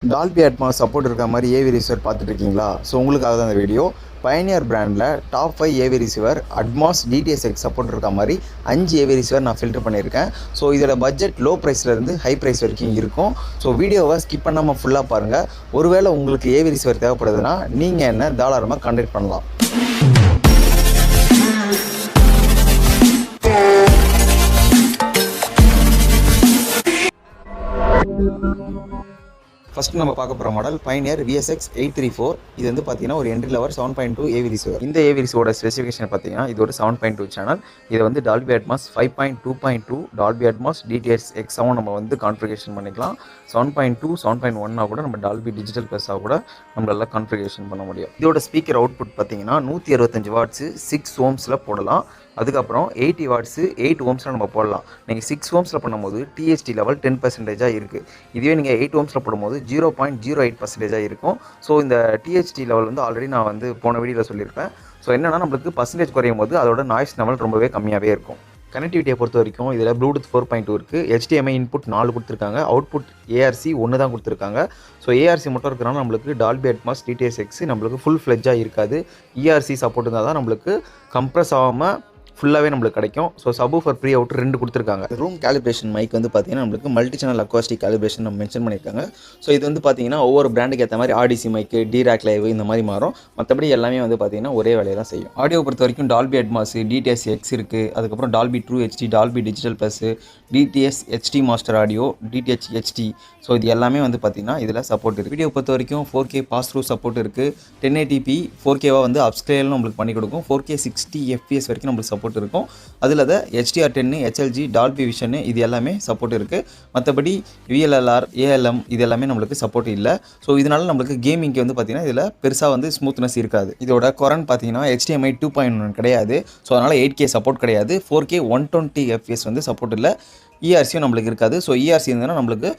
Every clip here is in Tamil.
டால்பி அட்மாஸ் சப்போர்ட் இருக்க மாதிரி ஏவி ரிசீவர் பார்த்துட்டு இருக்கீங்களா? ஸோ உங்களுக்காக தான் இந்த வீடியோ. பயனியர் பிராண்டில் top 5 AV receiver Atmos DTSX support இருக்க மாதிரி 5 ஏவி ரிசீவர் நான் ஃபில்டர் பண்ணியிருக்கேன். ஸோ இதோட பட்ஜெட் லோ ப்ரைஸ்லேருந்து ஹை ப்ரைஸ் வரைக்கும் இருக்கும். ஸோ வீடியோவை ஸ்கிப் பண்ணாமல் ஃபுல்லாக பாருங்கள். ஒருவேளை உங்களுக்கு ஏவி ரிசீவர் தேவைப்படுதுன்னா நீங்கள் என்ன தாராளமாக கான்டாக்ட் பண்ணலாம். ஃபஸ்ட்டு நம்ம பார்க்க போகிற மாடல் பயனியர் VSX 834. இது வந்து பார்த்தீங்கன்னா ஒரு என்ட்ரி லெவல் 7.2 ஏவி ரிசீவர். இந்த ஏவி ரிசீவோட ஸ்பெசிஃபிகேஷன் பார்த்தீங்கன்னா இது ஒரு 7.2 சேனல். இதை வந்து Dolby Atmos 5.2.2 Dolby Atmos DTS:X நம்ம வந்து கான்ஃபிகரேஷன் பண்ணிக்கலாம். 7.2 7.1 கூட நம்ம டால்பி டிஜிட்டல் ப்ளஸ்ஸாக கூட நம்மளால கான்ஃபிகரேஷன் பண்ண முடியும். இதோட ஸ்பீக்கர் அவுட்புட் பார்த்தீங்கன்னா 165 வாட்ஸு 6 ஓம்ஸில் போடலாம். அதுக்கப்புறம் 80 வாட்ஸு 8 ஓம்ஸில் நம்ம போடலாம். நீங்கள் 6 ஓம்ஸில் பண்ணும்போது THD லெவல் 10% இருக்குது. இதுவே நீங்கள் 8 ஓம்ஸில் போடும்போது 0.08% இருக்கும். ஸோ இந்த THD லெவல் வந்து ஆல்ரெடி நான் வந்து போன வீடியோவில் சொல்லியிருப்பேன். ஸோ என்னென்னா நம்மளுக்கு பர்சன்டேஜ் குறையும் போது அதோட நாய்ஸ் லெவல் ரொம்பவே கம்மியாகவே இருக்கும். கனெக்டிவிட்டியை பொறுத்த வரைக்கும் இதில் ப்ளூடூத் 4.2 இருக்குது. HDMI இன்புட் 4 கொடுத்துருக்காங்க. அவுட்புட் ARC 1 தான் கொடுத்துருக்காங்க. ஸோ ARC மட்டும் இருக்கிறனால நம்மளுக்கு டால்பி அட்மாஸ் DTS:X நம்மளுக்கு ஃபுல் ஃப்ளெஜ்ஜாக இருக்காது. ERC சப்போர்ட் இருந்தால் தான் நம்மளுக்கு கம்ப்ரஸ் ஆகாமல் ஃபுல்லாகவே நம்மளுக்கு கிடைக்கும். ஸோ சப்வூஃபர் ப்ரீ அவுட்டர் 2 கொடுத்துருக்காங்க. ரூம் கேலிப்ரேஷன் மைக் வந்து பார்த்தீங்கன்னா நம்மளுக்கு மல்டி சேனல் அக்வாஸ்டிக் கேலிப்ரேஷன் நம்ம மென்ஷன் பண்ணியிருக்காங்க. ஸோ இது வந்து பார்த்தீங்கன்னா ஒவ்வொரு பிராண்டுக்கு ஏற்ற மாதிரி ஆடிசி மைக்கு, டிராக் லைவ் இந்த மாதிரி மாறும். மற்றபடி எல்லாமே வந்து பார்த்தீங்கன்னா ஒரே வேலையை தான் செய்யும். ஆடியோ பொறுத்த வரைக்கும் டால்பி அட்மாஸ் DTS:X இருக்குது. அதுக்கப்புறம் Dolby true HD, Dolby digital plus, DTS HD master audio, DTH HD. So இது எல்லாமே வந்து பார்த்தீங்கன்னா இதில் சப்போர்ட் இருக்குது. வீடியோ பொறுத்த வரைக்கும் 4K பாஸ் த்ரூ சப்போர்ட் இருக்குது. 1080p 4Kவாக வந்து அப்ஸ்கேலும் நம்மளுக்கு பண்ணி கொடுக்கும். 4K 60 FPS வரைக்கும் நம்மளுக்கு சப்போர்ட் இருக்கும். அதில் தான் HDR10, HLG, டால்பி விஷன் இது எல்லாமே சப்போர்ட் இருக்குது. மற்றபடி VLLR, ALM இது எல்லாமே நம்மளுக்கு சப்போர்ட் இல்லை. ஸோ இதனால் நம்மளுக்கு கேமிங்க்கு வந்து பார்த்திங்கன்னா இதில் பெருசாக வந்து ஸ்மூத்னஸ் இருக்காது. இதோட குரன் பார்த்தீங்கன்னா HDMI 2.1 கிடையாது. ஸோ அதனால் 8K சப்போர்ட் கிடையாது. 4K 120 FPS வந்து சப்போர்ட் இல்லை. ERCயும் நம்மளுக்கு இருக்காது. ஸோ ERC இருந்ததுன்னா நம்மளுக்கு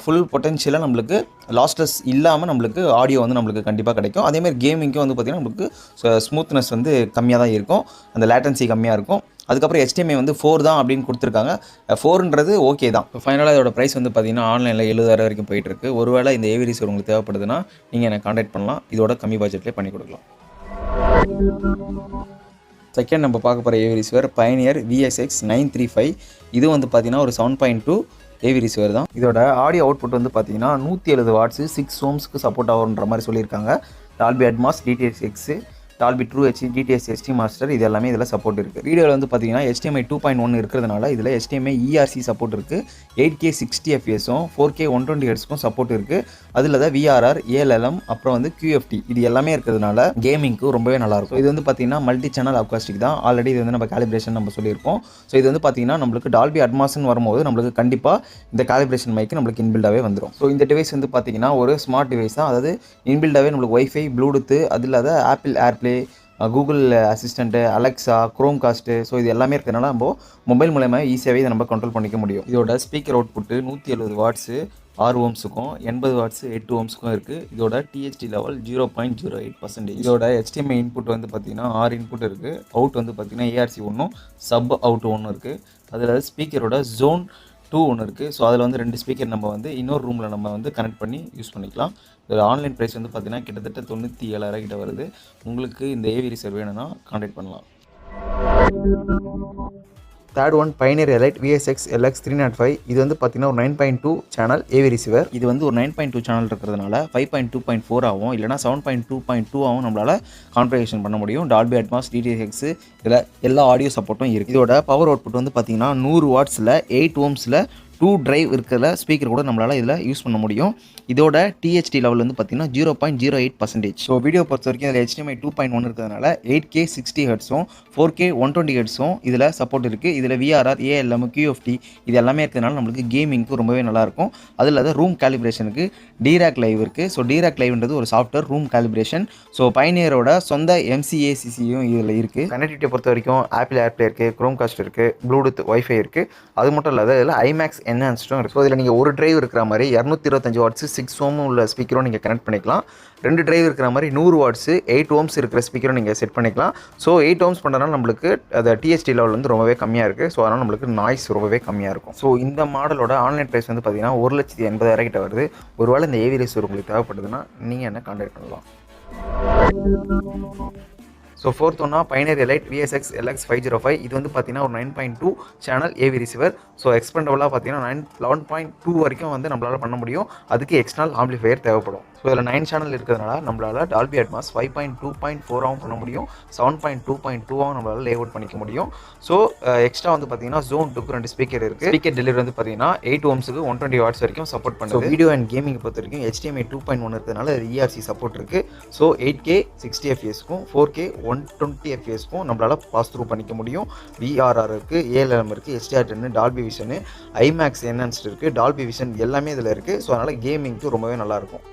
ஃபுல் பொட்டென்ஷியலாக நம்மளுக்கு லாஸ்லெஸ் இல்லாமல் நம்மளுக்கு ஆடியோ வந்து நம்மளுக்கு கண்டிப்பாக கிடைக்கும். அதேமாதிரி கேமிங்க்கும் வந்து பார்த்திங்கன்னா நம்மளுக்கு ஸ்மூத்னஸ் வந்து கம்மியாக தான் இருக்கும். அந்த லேட்டன்சி கம்மியாக இருக்கும். அதுக்கப்புறம் HDMI வந்து 4 தான் அப்படின்னு கொடுத்துருக்காங்க. 4ன்றது ஓகே தான். ஃபைனலாக இதோட ப்ரைஸ் வந்து பார்த்திங்கன்னா ஆன்லைனில் 70,000 வரைக்கும் போயிட்டுருக்கு. ஒருவேளை இந்த ஏவி ரிசீவர் உங்களுக்கு தேவைப்படுதுன்னா நீங்கள் என்னை கான்டாக்ட் பண்ணலாம். இதோட கம்மி பட்ஜெட்லேயே பண்ணி கொடுக்கலாம். செகண்ட் நம்ம பார்க்க போகிற ஏவி ரிசீவர் பயனியர் VSX 935. இது வந்து பார்த்தீங்கன்னா ஒரு 7.2 ஏவி ரிசீவர் தான். இதோட ஆடியோ அவுட்புட் வந்து பார்த்தீங்கன்னா 170 வாட்ஸு 6 ஓம்ஸ்க்கு சப்போர்ட் ஆகுன்ற மாதிரி சொல்லியிருக்காங்க. Dolby Atmos DTS:X, Dolby true HD, DTS HD master இது எல்லாமே இதில் சப்போர்ட் இருக்குது. வீடியோவில் வந்து பார்த்தீங்கன்னா HDMI 2.1 இருக்கிறதுனால இதில் HDMI ERC சப்போர்ட் இருக்குது. 8K 60 FPSம் 4K 120 Hzக்கும் சப்போர்ட் இருக்குது. அதில் தான் VRR, ALM அப்புறம் வந்து QFT இது எல்லாமே இருக்கிறதுனால கேமிங்க்கு ரொம்பவே நல்லாயிருக்கும். இது வந்து பார்த்தீங்கன்னா மல்டி சேனல் அக்வாஸ்டிக் தான். ஆல்ரெடி இது வந்து நம்ம கேலிப்ரேஷன் நம்ம சொல்லியிருக்கோம். ஸோ இது வந்து பார்த்தீங்கன்னா நம்மளுக்கு டால்பி அட்மாஸ்ன்னு வரும்போது நம்மளுக்கு கண்டிப்பாக இந்த கேலிப்ரேஷன் மைக்கு நம்மளுக்கு இன்பில்டாகவே வந்துடும். ஸோ இந்த டிவைஸ் வந்து பார்த்தீங்கன்னா ஒரு ஸ்மார்ட் டிவைஸ் தான். அதாவது இன்பில்டாகவே நம்மளுக்கு வைஃபை, ப்ளூடூத், அது இல்லாத apple AirPlay, Google assistant, Alexa, chrome cost, so இது எல்லாமே இருக்கிறதுனால நம்ம மொபைல் மூலமாக ஈஸியாகவே இதை நம்ம கண்ட்ரோல் பண்ணிக்க முடியும். இதோட ஸ்பீக்கர் அவுட்புட்டு 170 வாட்ஸு 6 ஓம்ஸுக்கும் 80 வாட்ஸு 8 ஓம்ஸுக்கும் இருக்குது. இதோட THD லெவல் 0.08%. இதோட HDMI இன்புட் வந்து பார்த்திங்கன்னா 6 இன்புட் இருக்குது. அவுட் வந்து பார்த்திங்கன்னா ARC 1, சப் அவுட் 1 இருக்குது. அதில் ஸ்பீக்கரோட ஜோன் 2 ஒன்று இருக்குது. ஸோ அதில் வந்து 2 ஸ்பீக்கர் நம்ம வந்து இன்னொரு ரூமில் நம்ம வந்து கனெக்ட் பண்ணி யூஸ் பண்ணிக்கலாம். இதோட ஆன்லைன் ப்ரைஸ் வந்து பார்த்திங்கன்னா கிட்டத்தட்ட 97,000 கிட்ட வருது. உங்களுக்கு இந்த ஏவி ரிசீவர் வேணும்னா கான்டாக்ட் பண்ணலாம். தேர்ட் ஒன் பயனியர் எலைட் VSX LX 305. இது வந்து பார்த்திங்கன்னா ஒரு 9.2 சேனல் ஏவி ரிசீவர். இது வந்து ஒரு 9.2 சேனல் இருக்கிறதுனால 5.2.4 ஆகும், இல்லைனா 7.2.2 ஆகும் நம்மளால் கான்ஃபிகரேஷன் பண்ண முடியும். டால்பி அட்மாஸ் DTS:X இதில் எல்லா ஆடியோ சப்போர்ட்டும் இருக்குது. இதோட பவர் அவுட்புட் வந்து பார்த்திங்கன்னா 100 வாட்ஸில் 8 ஓம்ஸில் 2 டிரைவ் இருக்கிற ஸ்பீக்கர் கூட நம்மளால் இதில் யூஸ் பண்ண முடியும். இதோட THD லெவல் வந்து பார்த்திங்கன்னா 0.08%. ஸோ வீடியோ பொறுத்த வரைக்கும் இதில் HDMI 2.1 இருக்கிறதுனால 8K 60 Hzம் 4K 120 Hzம் இதில் சப்போர்ட் இருக்குது. இதில் VRR, ALM, QFT இது எல்லாமே இருக்கிறதுனால நம்மளுக்கு கேமிங்க்கு ரொம்பவே நல்லாயிருக்கும். அது இல்லாத ரூம் கேலிப்ரேஷனுக்கு டிராக் லைவ் இருக்குது. ஸோ டிராக் லைவ்ன்றது ஒரு சாஃப்ட்வேர் ரூம் கேலிப்ரேஷன். ஸோ பயனியரோட சொந்த MCACCயும் இதில் இருக்குது. கனெக்டிவிட்டியை பொறுத்த வரைக்கும் ஆப்பிள் ஏர்ப்ளே இருக்குது, குரோம் காஸ்ட் இருக்குது, ப்ளூடூத், வைஃபை இருக்குது. அது மட்டும் இல்லாத இதில் IMAX என்ஹான்ஸ்டும் இருக்குது. ஸோ இதில் நீங்கள் ஒரு டிரைவ் இருக்கிற மாதிரி 225 வாட்ஸு 6 ஓம் உள்ள ஸ்பீக்கரும் நீங்கள் கனெக்ட் பண்ணிக்கலாம். 2 டிரைவ் இருக்கிற மாதிரி 100 வாட்ஸு 8 ஓம்ஸ் இருக்கிற ஸ்பீக்கரும் நீங்கள் செட் பண்ணிக்கலாம். ஸோ 8 ஓம்ஸ் பண்ணுறதுனால நம்மளுக்கு அது டிஎஸ்டி லெவல் வந்து ரொம்பவே கம்மியாக இருக்குது. ஸோ அதனால் நம்மளுக்கு நாய்ஸ் ரொம்பவே கம்மியாக இருக்கும். ஸோ இந்த மாடலோட ஆன்லைன் ப்ரைஸ் வந்து பார்த்தீங்கன்னா 1,80,000 கிட்ட வருது. ஒருவேளை இந்த ஏவி ரிசீவர் உங்களுக்கு தேவைப்படுதுன்னா நீங்கள் என்ன கான்டாக்ட் பண்ணலாம். ஸோ ஃபோர்த் ஒன்னா பைனர் எலைட் VSX LX 505. இது வந்து பார்த்தீங்கன்னா ஒரு 9.2 சேனல் ஏவி ரிசீவர். ஸோ எக்ஸ்பெண்டபிளாக பார்த்தீங்கன்னா 11.2 வரைக்கும் வந்து நம்மளால் பண்ண முடியும். அதுக்கு எக்ஸ்டர்னல் ஆம்பிளிஃபையர் தேவைப்படும். ஸோ இதில் 9 சேனல் இருக்கிறதுனால நம்மளால் டால்பி அட்மாஸ் 5.2.4 பண்ண முடியும். 7.2.2 நம்மளால் லே அவுட் பண்ணிக்க முடியும். ஸோ எக்ஸ்ட்ரா வந்து பார்த்தீங்கன்னா Zone 2க்கு 2 ஸ்பீக்கர் இருக்குது. ஸ்பீக்கர் டெலிவரி வந்து பார்த்தீங்கன்னா 8 ஓம்ஸுக்கு 120 வாட்ஸ் வரைக்கும் சப்போர்ட் பண்ணுது. வீடியோ அண்ட் கேமிங் பொறுத்த வரைக்கும் HDMI 2.1 இருக்கிறதுனால ERC சப்போர்ட் இருக்குது. ஸோ 8K 60 fps-க்கும் 4K 120 fps-க்கும் நம்மளால் பாஸ் த்ரூ பண்ணிக்க முடியும். VRR இருக்குது, ALM இருக்குது, HDR10, Dolby vision, IMAX enhanced இருக்குது, டால்பி விஷன் எல்லாமே இதில் இருக்குது. ஸோ அதனால் கேமிங்க்கு ரொம்பவே நல்லாயிருக்கும்.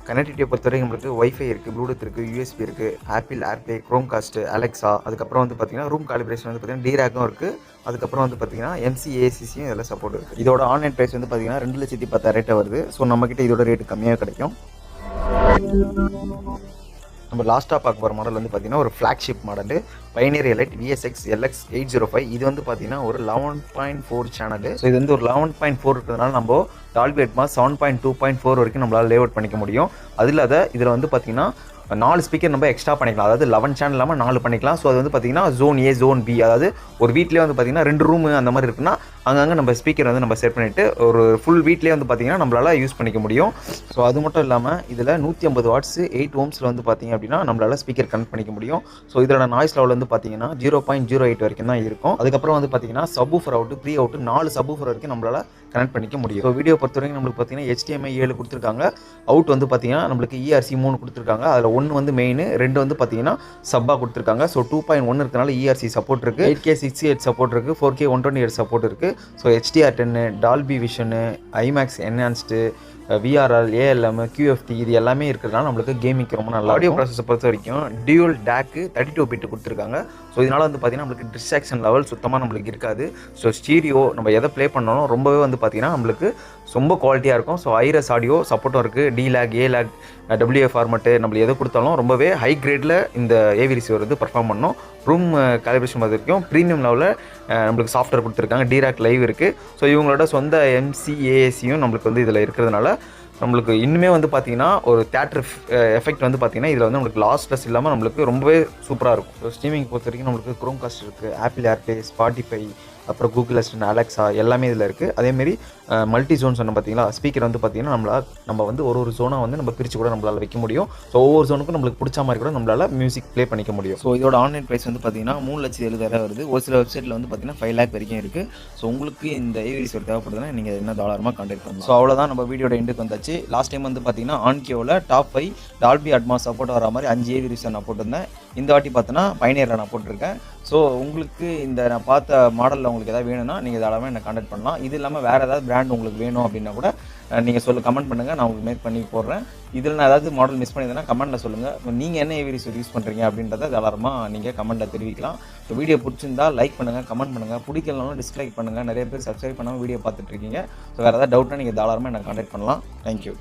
கனெக்டிவிட்டியை பொறுத்தவரைக்கும் நம்மளுக்கு வைஃபை இருக்குது, ப்ளூடூத் இருக்குது, USB இருக்குது, ஆப்பிள் ஏர்ப்ளே, க்ரோம்காஸ்ட், அலெக்ஸா, அதுக்கப்புறம் வந்து பார்த்தீங்கன்னா ரூம் காலிப்ரேஷன் வந்து பார்த்தீங்கன்னா டிராக்கும் இருக்குது. அதுக்கப்புறம் வந்து பார்த்தீங்கன்னா MCACCயும் இதில் சப்போர்ட் இருக்குது. இதோட ஆன்லைன் ப்ரைஸ் வந்து பார்த்தீங்கன்னா 2,10,000 வருது. ஸோ நம்மக்கிட்ட இதோட ரேட்டு கம்மியாக கிடைக்கும். நம்ம லாஸ்ட்டாக பார்க்க போகிற மாடல் வந்து பார்த்தீங்கன்னா ஒரு flagship model பைனர் elite VSX LX 805. இது வந்து பார்த்தீங்கன்னா ஒரு 11.4 சேனல். ஸோ இது வந்து ஒரு 11.4 இருக்கிறதுனால நம்ம டால்பி அட்மாஸ் 7.2.4 வரைக்கும் நம்மளால் லே அவுட் பண்ணிக்க முடியும். அது இல்லாத இதில் வந்து பார்த்தீங்கன்னா 4 ஸ்பீக்கர் நம்ம எக்ஸ்ட்ரா பண்ணிக்கலாம். அதாவது 11 சேனல் இல்லாமல் 4 பண்ணிக்கலாம். ஸோ அது வந்து பார்த்தீங்கன்னா Zone A, Zone B, அதாவது ஒரு வீட்லேயே வந்து பார்த்தீங்கன்னா 2 ரூமு அந்த மாதிரி இருக்குன்னா அங்கங்கே நம்ம ஸ்பீக்கர் வந்து நம்ம செட் பண்ணிவிட்டு ஒரு ஃபுல் வீட்லேயே வந்து பார்த்தீங்கன்னா நம்மளால் யூஸ் பண்ணிக்க முடியும். ஸோ அது மட்டும் இல்லாமல் இதில் 150 வாட்ஸ் 8 ஓம்ஸில் வந்து பார்த்தீங்க அப்படின்னா நம்மளால் ஸ்பீக்கர் கனெக்ட் பண்ணிக்க முடியும். ஸோ இதோட நாய்ஸ் லெவல் வந்து பார்த்தீங்கன்னா 0.08 வரைக்கும் தான் இருக்கும். அதுக்கப்புறம் வந்து பார்த்தீங்கன்னா subwoofer out, pre out 4 subwoofer வரைக்கும் நம்மளால் கனெக்ட் பண்ணிக்க முடியும். ஸோ வீடியோ பொறுத்த வரைக்கும் நம்மளுக்கு பார்த்தீங்கன்னா HDMI 7 கொடுத்துருக்காங்க. அவுட் வந்து பார்த்தீங்கன்னா நம்மளுக்கு ERC 3 கொடுத்துருக்காங்க. அதில் 1 வந்து மெயின், 2 வந்து பார்த்தீங்கன்னா சப்பாக கொடுத்துருக்காங்க. ஸோ 2.1 இருக்கனால ERC சப்போர்ட் இருக்குது. 8K 68 சப்போர்ட் இருக்குது. 4K 128 சப்போர்ட் இருக்குது. So HDR10, Dolby vision, IMAX enhanced, VRR, ALM, QFT இது எல்லாமே இருக்கிறதுனால நம்மளுக்கு கேமிங்க்கு ரொம்ப நல்லா. ஆடியோ ப்ராசஸை பொறுத்த வரைக்கும் டியூல் டேக்கு 32 பிட் கொடுத்துருக்காங்க. ஸோ இதனால் வந்து பார்த்தீங்கன்னா நம்மளுக்கு டிஸ்ட்ராக்ஷன் லெவல் சுத்தமாக நம்மளுக்கு இருக்காது. ஸோ ஸ்டீரியோ நம்ம எதை ப்ளே பண்ணாலும் ரொம்பவே வந்து பார்த்தீங்கன்னா நம்மளுக்கு ரொம்ப குவாலிட்டியாக இருக்கும். ஸோ ஐரஸ் ஆடியோ சப்போர்ட்டும் இருக்குது. DLAG, ALAG, WA ஃபார்மெட்டு நம்மளுக்கு எதை கொடுத்தாலும் ரொம்பவே ஹை கிரேடில் இந்த ஏவி ரிசீவர் வந்து பர்ஃபார்ம் பண்ணணும். ரூம் காலிப்ரேஷன் பார்த்து வரைக்கும் ப்ரீமியம் லெவலில் நம்மளுக்கு சாஃப்ட்வேர் கொடுத்துருக்காங்க. டிராக் லைவ் இருக்குது. ஸோ இவங்களோட சொந்த MCACயும் நம்மளுக்கு வந்து இதில் இருக்கிறதுனால நம்மளுக்கு இன்னுமே வந்து பார்த்தீங்கன்னா ஒரு தியேட்டர் எஃபெக்ட் வந்து பார்த்தீங்கன்னா இதில் வந்து நம்மளுக்கு லாஸ்ட்லெஸ் இல்லாமல் நம்மளுக்கு ரொம்பவே சூப்பராக இருக்கும். ஸோ ஸ்ட்ரீமிங் பொறுத்த வரைக்கும் நம்மளுக்கு க்ரோம்காஸ்ட் இருக்குது, ஆப்பிள் ஏர்ப்ளே, ஸ்பாட்டிஃபை, அப்புறம் கூகுள் அசிஸ்டன்ட், அலெக்ஸா எல்லாமே இதில் இருக்குது. அதேமாரி மல்டி ஜோன் சொன்ன பார்த்தீங்களா, ஸ்பீக்கர் வந்து பார்த்தீங்கன்னா நம்ம வந்து ஒரு ஜோனாக வந்து நம்ம பிரித்து கூட நம்மளால் வைக்க முடியும். ஸோ ஒவ்வொரு ஜோனுக்கும் நம்மளுக்கு பிடிச்ச மாதிரி கூட நம்மளால் மியூசிக் ப்ளே பண்ணிக்க முடியும். ஸோ இதோட ஆன்லைன் ப்ரைஸ் வந்து பார்த்தீங்கன்னா 3,70,000 வருது. ஒரு சில வெப்சைட்டில் வந்து பார்த்தீங்கன்னா 5 lakh வரைக்கும் இருக்குது. ஸோ உங்களுக்கு இந்த ஏவி ரிசீவர் தேவைப்படுதுன்னா நீங்கள் என்ன தாராளமாக கான்டாக்ட் பண்ணலாம். ஸோ அவ்வளோதான், நம்ம வீடியோட எண்டுக்கு வந்தாச்சு. லாஸ்ட் டைம் வந்து பார்த்தீங்கன்னா ஆன்கியோவில் டாப் 5 டால்பி அட்மாஸ் சப்போர்ட் வர மாதிரி 5 ஏவி ரிசீவர் நான் போட்டிருந்தேன். இந்த வாட்டி பார்த்தோன்னா பைனியரில் நான் போட்டிருக்கேன். ஸோ உங்களுக்கு இந்த நான் பார்த்த மாடலில் உங்களுக்கு எதாவது வேணும்னா நீங்கள் தாராளமாக என்னை கான்டாக்ட் பண்ணலாம். இது இல்லாமல் வேறு ஏதாவது பிராண்ட் உங்களுக்கு வேணும் அப்படின்னா கூட நீங்கள் கமெண்ட் பண்ணுங்கள், நான் உங்களுக்கு மேக் பண்ணி போடுறேன். இதில் நான் ஏதாவது மாடல் மிஸ் பண்ணியிருந்தேன்னா கமெண்ட்டில் சொல்லுங்கள். நீங்கள் என்ன ஏவி ரிசீவர் யூஸ் பண்ணுறீங்க அப்படின்றத தாராளமாக நீங்கள் கமெண்ட்டில் தெரிவிக்கலாம். ஸோ வீடியோ பிடிச்சிருந்தா லைக் பண்ணுங்கள், கமெண்ட் பண்ணுங்கள். பிடிக்கலனாலும் டிஸ்லைக் பண்ணுங்கள். நிறைய பேர் சப்ஸ்கிரைப் பண்ணாமல் வீடியோ பார்த்துட்ருக்கீங்க. ஸோ வேறு ஏதாவது டவுட்னா நீங்கள் தாராளமாக என்னை கான்டாக்ட் பண்ணலாம். தேங்க்யூ.